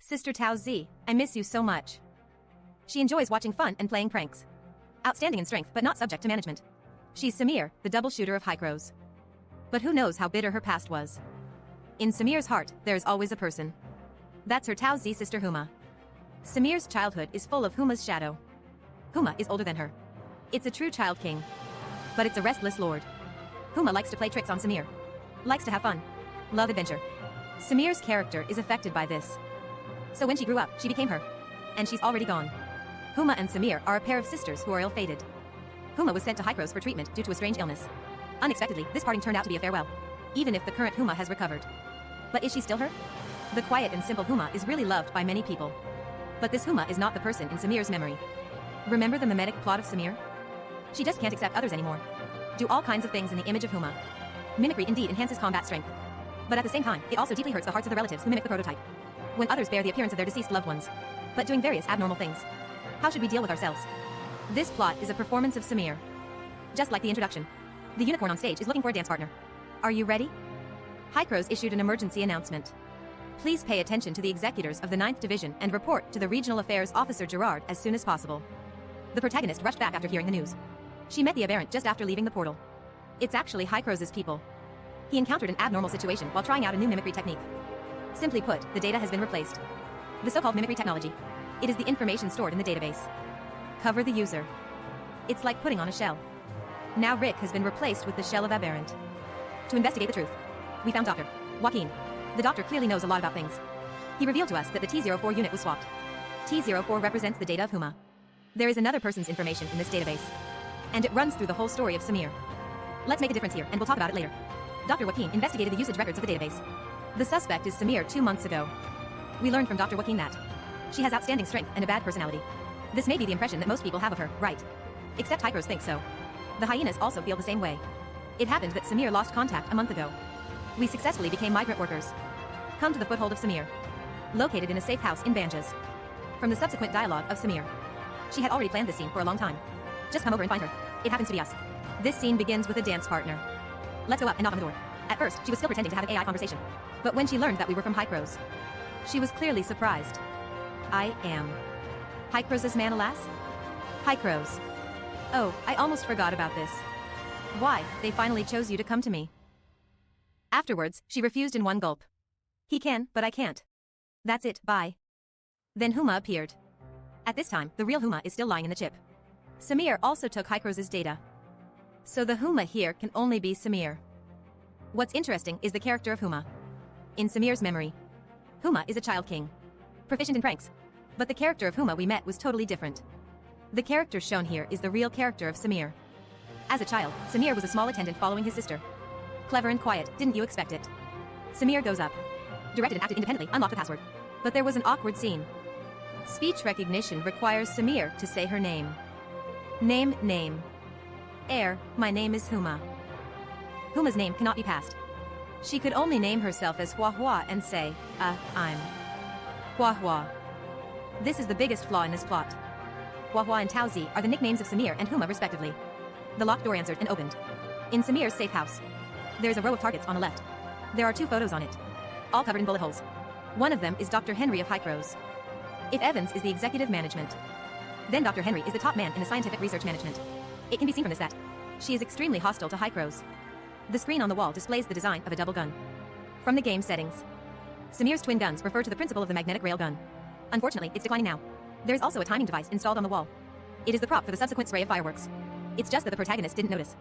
Sister Tao Z, I miss you so much. She enjoys watching fun and playing pranks. Outstanding in strength but not subject to management. She's Samir, the double shooter of Hykros. But who knows how bitter her past was. In Samir's heart, there is always a person. That's her Tao Z sister Huma. Samir's childhood is full of Huma's shadow. Huma is older than her. It's a true child king. But it's a restless lord. Huma likes to play tricks on Samir. Likes to have fun. Love adventure. Samir's character is affected by this. So when she grew up, she became her. And she's already gone. Huma and Samir are a pair of sisters who are ill-fated. Huma was sent to Hykros for treatment due to a strange illness. Unexpectedly, this parting turned out to be a farewell. Even if the current Huma has recovered. But is she still her? The quiet and simple Huma is really loved by many people. But this Huma is not the person in Samir's memory. Remember the mimetic plot of Samir? She just can't accept others anymore. Do all kinds of things in the image of Huma. Mimicry indeed enhances combat strength. But at the same time, it also deeply hurts the hearts of the relatives who mimic the prototype. When others bear the appearance of their deceased loved ones. But doing various abnormal things. How should we deal with ourselves? This plot is a performance of Samir. Just like the introduction. The unicorn on stage is looking for a dance partner. Are you ready? Hykros issued an emergency announcement. Please pay attention to the executors of the 9th Division and report to the Regional Affairs Officer Gerard as soon as possible. The protagonist rushed back after hearing the news. She met the aberrant just after leaving the portal. It's actually Hykros's people. He encountered an abnormal situation while trying out a new mimicry technique. Simply put, the data has been replaced. The so-called mimicry technology. It is the information stored in the database. Cover the user. It's like putting on a shell. Now Rick has been replaced with the shell of Aberrant. To investigate the truth, we found Dr. Joaquin. The doctor clearly knows a lot about things. He revealed to us that the T04 unit was swapped. T04 represents the data of Huma. There is another person's information in this database. And it runs through the whole story of Samir. Let's make a difference here, and we'll talk about it later. Dr. Joaquin investigated the usage records of the database. The suspect is Samir 2 months ago. We learned from Dr. Joaquin that she has outstanding strength and a bad personality. This may be the impression that most people have of her, right? Except Hykros thinks so. The hyenas also feel the same way. It happened that Samir lost contact a month ago. We successfully became migrant workers. Come to the foothold of Samir. Located in a safe house in Banjas. From the subsequent dialogue of Samir. She had already planned this scene for a long time. Just come over and find her. It happens to be us. This scene begins with a dance partner. Let's go up and knock on the door. At first, she was still pretending to have an AI conversation. But when she learned that we were from Hykros, she was clearly surprised. I am. Hykros's man, alas? Hykros. Oh, I almost forgot about this. Why, they finally chose you to come to me. Afterwards, she refused in one gulp. He can, but I can't. That's it, bye. Then Huma appeared. At this time, the real Huma is still lying in the chip. Samir also took Hykros's data. So the Huma here can only be Samir. What's interesting is the character of Huma. In Samir's memory, Huma is a child king. Proficient in pranks. But the character of Huma we met was totally different. The character shown here is the real character of Samir. As a child, Samir was a small attendant following his sister. Clever and quiet, didn't you expect it? Samir goes up. Directed and acted independently, unlocked the password. But there was an awkward scene. Speech recognition requires Samir to say her name. Name. My name is Huma. Huma's name cannot be passed. She could only name herself as Hua Hua and say, I'm Hua Hua. This is the biggest flaw in this plot. Hua Hua and Tao Z are the nicknames of Samir and Huma respectively. The locked door answered and opened. In Samir's safe house. There's a row of targets on the left. There are 2 photos on it. All covered in bullet holes. One of them is Dr. Henry of Hykros. If Evans is the executive management, then Dr. Henry is the top man in the scientific research management. It can be seen from this that she is extremely hostile to Hykros. The screen on the wall displays the design of a double gun. From the game settings, Samir's twin guns refer to the principle of the magnetic rail gun. Unfortunately, it's declining now. There's also a timing device installed on the wall. It is the prop for the subsequent spray of fireworks. It's just that the protagonist didn't notice.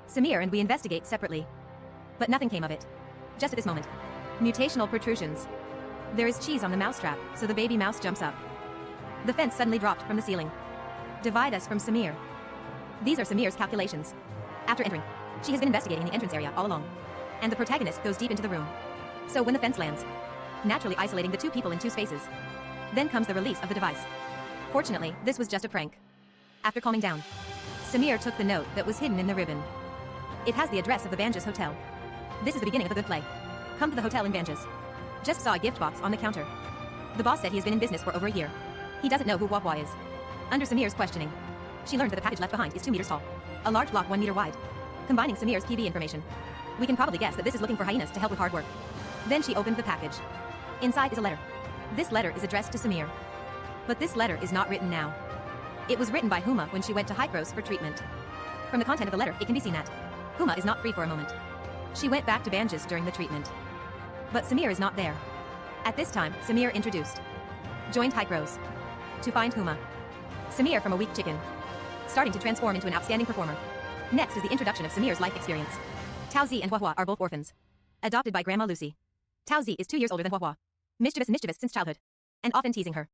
Samir and we investigate separately. But nothing came of it. Just at this moment. Mutational protrusions. There is cheese on the mousetrap, so the baby mouse jumps up. The fence suddenly dropped from the ceiling. Divide us from Samir. These are Samir's calculations. After entering, she has been investigating the entrance area all along. And the protagonist goes deep into the room. So when the fence lands, naturally isolating the 2 people in 2 spaces. Then comes the release of the device. Fortunately, this was just a prank. After calming down, Samir took the note that was hidden in the ribbon. It has the address of the Banjas Hotel. This is the beginning of a good play. Come to the hotel in Banjas. Just saw a gift box on the counter. The boss said he has been in business for over a year. He doesn't know who Hua Hua is. Under Samir's questioning, she learned that the package left behind is 2 meters tall. A large block 1 meter wide. Combining Samir's PB information, we can probably guess that this is looking for hyenas to help with hard work. Then she opened the package. Inside is a letter. This letter is addressed to Samir. But this letter is not written now. It was written by Huma when she went to Hykros for treatment. From the content of the letter, it can be seen that Huma is not free for a moment. She went back to Banjis during the treatment. But Samir is not there. At this time, Samir introduced. Joined Hykros. To find Huma. Samir from a weak chicken. Starting to transform into an outstanding performer. Next is the introduction of Samir's life experience. Taozi and Huahua are both orphans. Adopted by Grandma Lucy. Taozi is 2 years older than Huahua. Mischievous since childhood. And often teasing her.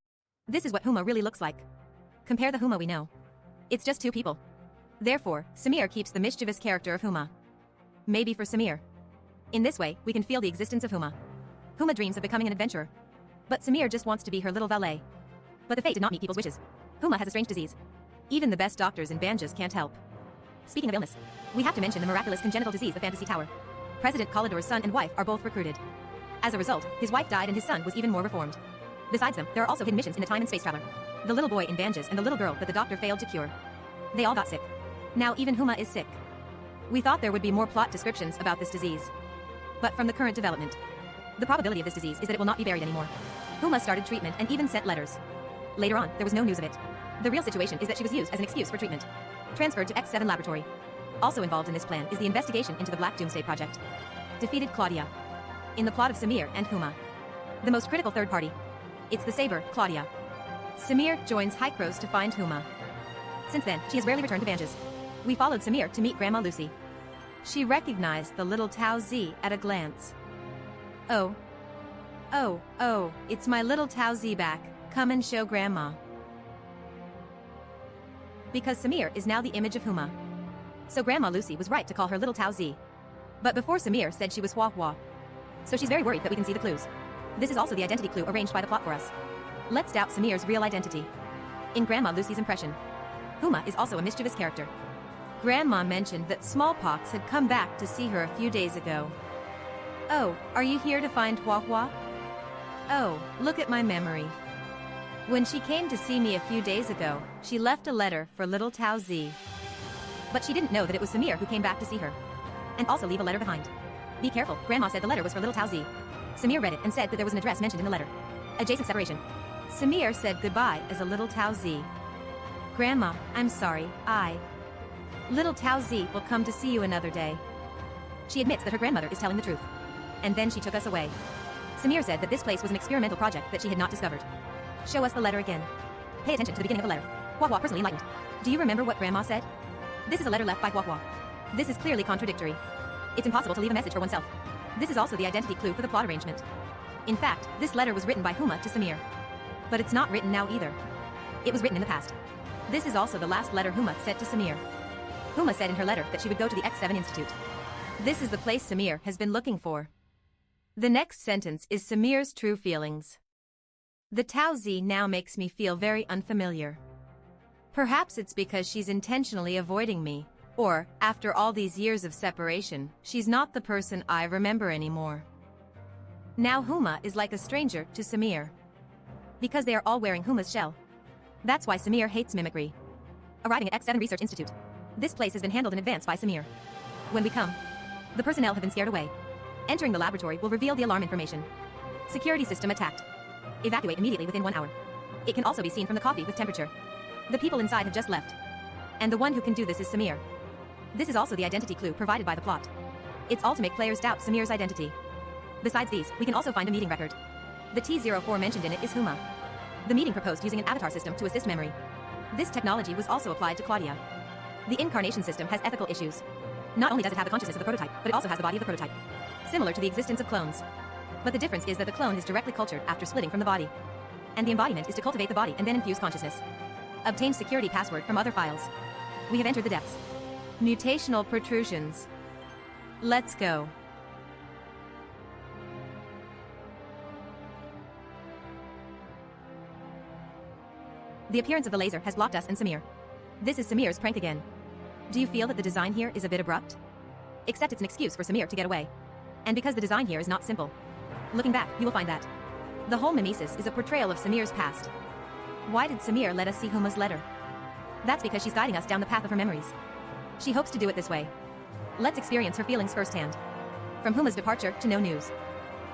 This is what Huma really looks like. Compare the Huma we know. It's just 2 people. Therefore, Samir keeps the mischievous character of Huma. Maybe for Samir. In this way, we can feel the existence of Huma. Huma dreams of becoming an adventurer. But Samir just wants to be her little valet. But the fate did not meet people's wishes. Huma has a strange disease. Even the best doctors in Banjis can't help. Speaking of illness, we have to mention the miraculous congenital disease, the Fantasy Tower. President Kalidor's son and wife are both recruited. As a result, his wife died and his son was even more reformed. Besides them, there are also hidden missions in the Time and Space Traveler. The little boy in Banjis and the little girl that the doctor failed to cure. They all got sick. Now even Huma is sick. We thought there would be more plot descriptions about this disease. But from the current development, the probability of this disease is that it will not be buried anymore. Huma started treatment and even sent letters. Later on, there was no news of it. The real situation is that she was used as an excuse for treatment. Transferred to X7 laboratory. Also involved in this plan is the investigation into the Black Doomsday Project. Defeated Claudia. In the plot of Samir and Huma. The most critical third party. It's the Saber, Claudia. Samir joins Hykros to find Huma. Since then, she has rarely returned to Banjis. We followed Samir to meet Grandma Lucy. She recognized the little Taozi at a glance. Oh, it's my little Taozi back. Come and show Grandma. Because Samir is now the image of Huma. So Grandma Lucy was right to call her little Taozi. But before Samir said she was Huahua. So she's very worried that we can see the clues. This is also the identity clue arranged by the plot for us. Let's doubt Samir's real identity. In Grandma Lucy's impression, Huma is also a mischievous character. Grandma mentioned that smallpox had come back to see her a few days ago. Oh, are you here to find Huahua? Oh, look at my memory. When she came to see me a few days ago, she left a letter for little Taozi. But she didn't know that it was Samir who came back to see her. And also leave a letter behind. Be careful, Grandma said the letter was for little Taozi. Samir read it and said that there was an address mentioned in the letter. Adjacent separation. Samir said goodbye as a little Taozi. Grandma, I'm sorry, Little Taozi will come to see you another day. She admits that her grandmother is telling the truth. And then she took us away. Samir said that this place was an experimental project that she had not discovered. Show us the letter again. Pay attention to the beginning of the letter. Huahua personally enlightened. Do you remember what Grandma said? This is a letter left by Huahua. This is clearly contradictory. It's impossible to leave a message for oneself. This is also the identity clue for the plot arrangement. In fact, this letter was written by Huma to Samir. But it's not written now either. It was written in the past. This is also the last letter Huma sent to Samir. Huma said in her letter that she would go to the X7 Institute. This is the place Samir has been looking for. The next sentence is Samir's true feelings. The Taozi now makes me feel very unfamiliar. Perhaps it's because she's intentionally avoiding me. Or, after all these years of separation, she's not the person I remember anymore. Now Huma is like a stranger to Samir. Because they are all wearing Huma's shell. That's why Samir hates mimicry. Arriving at X7 Research Institute. This place has been handled in advance by Samir. When we come, the personnel have been scared away. Entering the laboratory will reveal the alarm information. Security system attacked. Evacuate immediately within 1 hour. It can also be seen from the coffee with temperature. The people inside have just left. And the one who can do this is Samir. This is also the identity clue provided by the plot. It's all to make players doubt Samir's identity. Besides these, we can also find a meeting record. The T04 mentioned in it is Huma. The meeting proposed using an avatar system to assist memory. This technology was also applied to Claudia. The incarnation system has ethical issues. Not only does it have the consciousness of the prototype, but it also has the body of the prototype. Similar to the existence of clones. But the difference is that the clone is directly cultured after splitting from the body. And the embodiment is to cultivate the body and then infuse consciousness. Obtain security password from other files. We have entered the depths. Mutational protrusions. Let's go. The appearance of the laser has blocked us and Samir. This is Samir's prank again. Do you feel that the design here is a bit abrupt? Except it's an excuse for Samir to get away. And because the design here is not simple. Looking back, you will find that the whole mimesis is a portrayal of Samir's past. Why did Samir let us see Huma's letter? That's because she's guiding us down the path of her memories. She hopes to do it this way. Let's experience her feelings firsthand. From Huma's departure to no news.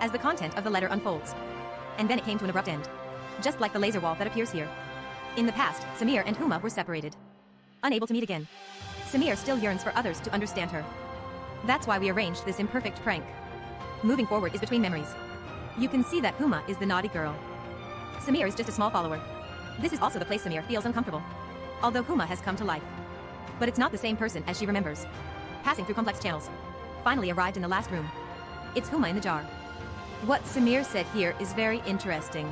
As the content of the letter unfolds. And then it came to an abrupt end. Just like the laser wall that appears here. In the past, Samir and Huma were separated. Unable to meet again. Samir still yearns for others to understand her. That's why we arranged this imperfect prank. Moving forward is between memories. You can see that Huma is the naughty girl. Samir is just a small follower. This is also the place Samir feels uncomfortable. Although Huma has come to life. But it's not the same person as she remembers. Passing through complex channels. Finally arrived in the last room. It's Huma in the jar. What Samir said here is very interesting.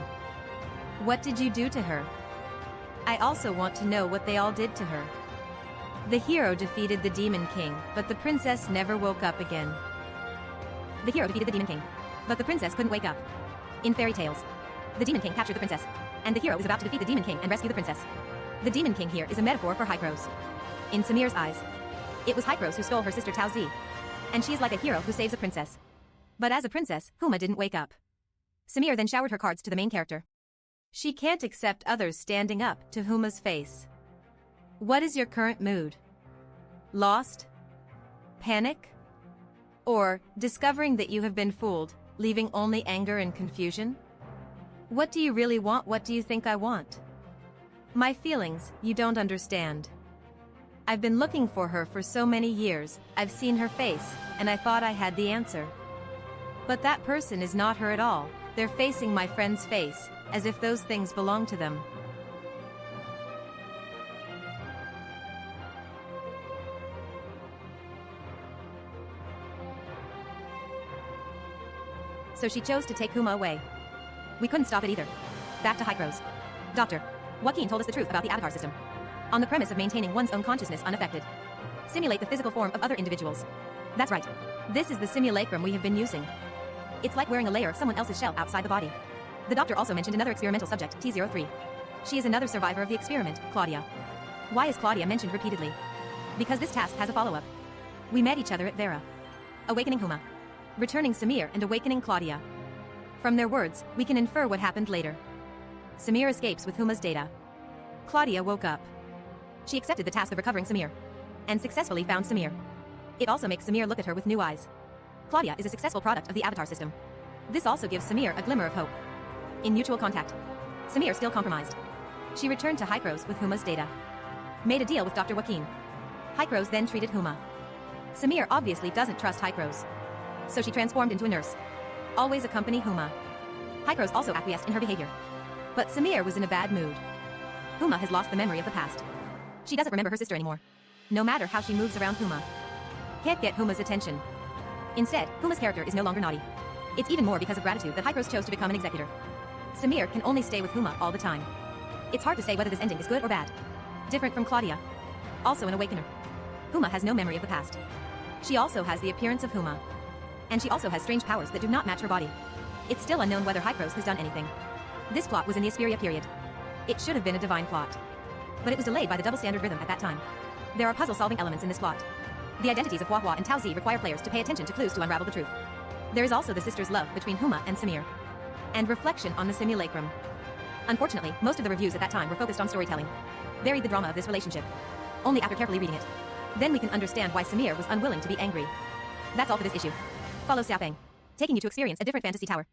What did you do to her? I also want to know what they all did to her. The hero defeated the Demon King, but the princess never woke up again. The hero defeated the Demon King, but the princess couldn't wake up. In fairy tales, the Demon King captured the princess, and the hero is about to defeat the Demon King and rescue the princess. The Demon King here is a metaphor for Hykros. In Samir's eyes, it was Hykros who stole her sister Tao Zi, and she is like a hero who saves a princess. But as a princess, Huma didn't wake up. Samir then showered her cards to the main character. She can't accept others standing up to Huma's face. What is your current mood? Lost? Panic? Or discovering that you have been fooled, leaving only anger and confusion? What do you really want? What do you think I want? My feelings, you don't understand. I've been looking for her for so many years, I've seen her face, and I thought I had the answer. But that person is not her at all. They're facing my friend's face, as if those things belong to them. So she chose to take Huma away. We couldn't stop it either. Back to Hykros. Doctor, Joaquin told us the truth about the avatar system. On the premise of maintaining one's own consciousness unaffected. Simulate the physical form of other individuals. That's right. This is the simulacrum we have been using. It's like wearing a layer of someone else's shell outside the body. The doctor also mentioned another experimental subject, T03. She is another survivor of the experiment, Claudia. Why is Claudia mentioned repeatedly? Because this task has a follow-up. We met each other at Vera. Awakening Huma. Returning Samir and awakening Claudia. From their words, we can infer what happened later. Samir escapes with Huma's data. Claudia woke up. She accepted the task of recovering Samir. And successfully found Samir. It also makes Samir look at her with new eyes. Claudia is a successful product of the avatar system. This also gives Samir a glimmer of hope. In mutual contact. Samir still compromised. She returned to Hykros with Huma's data. Made a deal with Dr. Joaquin. Hykros then treated Huma. Samir obviously doesn't trust Hykros. So she transformed into a nurse. Always accompany Huma. Hykros also acquiesced in her behavior. But Samir was in a bad mood. Huma has lost the memory of the past. She doesn't remember her sister anymore. No matter how she moves around Huma. Can't get Huma's attention. Instead, Huma's character is no longer naughty. It's even more because of gratitude that Hykros chose to become an executor. Samir can only stay with Huma all the time. It's hard to say whether this ending is good or bad. Different from Claudia. Also an awakener. Huma has no memory of the past. She also has the appearance of Huma. And she also has strange powers that do not match her body. It's still unknown whether Hykros has done anything. This plot was in the Asperia period. It should have been a divine plot. But it was delayed by the double standard rhythm at that time. There are puzzle-solving elements in this plot. The identities of Hua Hua and Tao Zi require players to pay attention to clues to unravel the truth. There is also the sisters' love between Huma and Samir. And reflection on the simulacrum. Unfortunately, most of the reviews at that time were focused on storytelling. Buried the drama of this relationship. Only after carefully reading it. Then we can understand why Samir was unwilling to be angry. That's all for this issue. Follow Xiaofeng. Taking you to experience a different fantasy tower.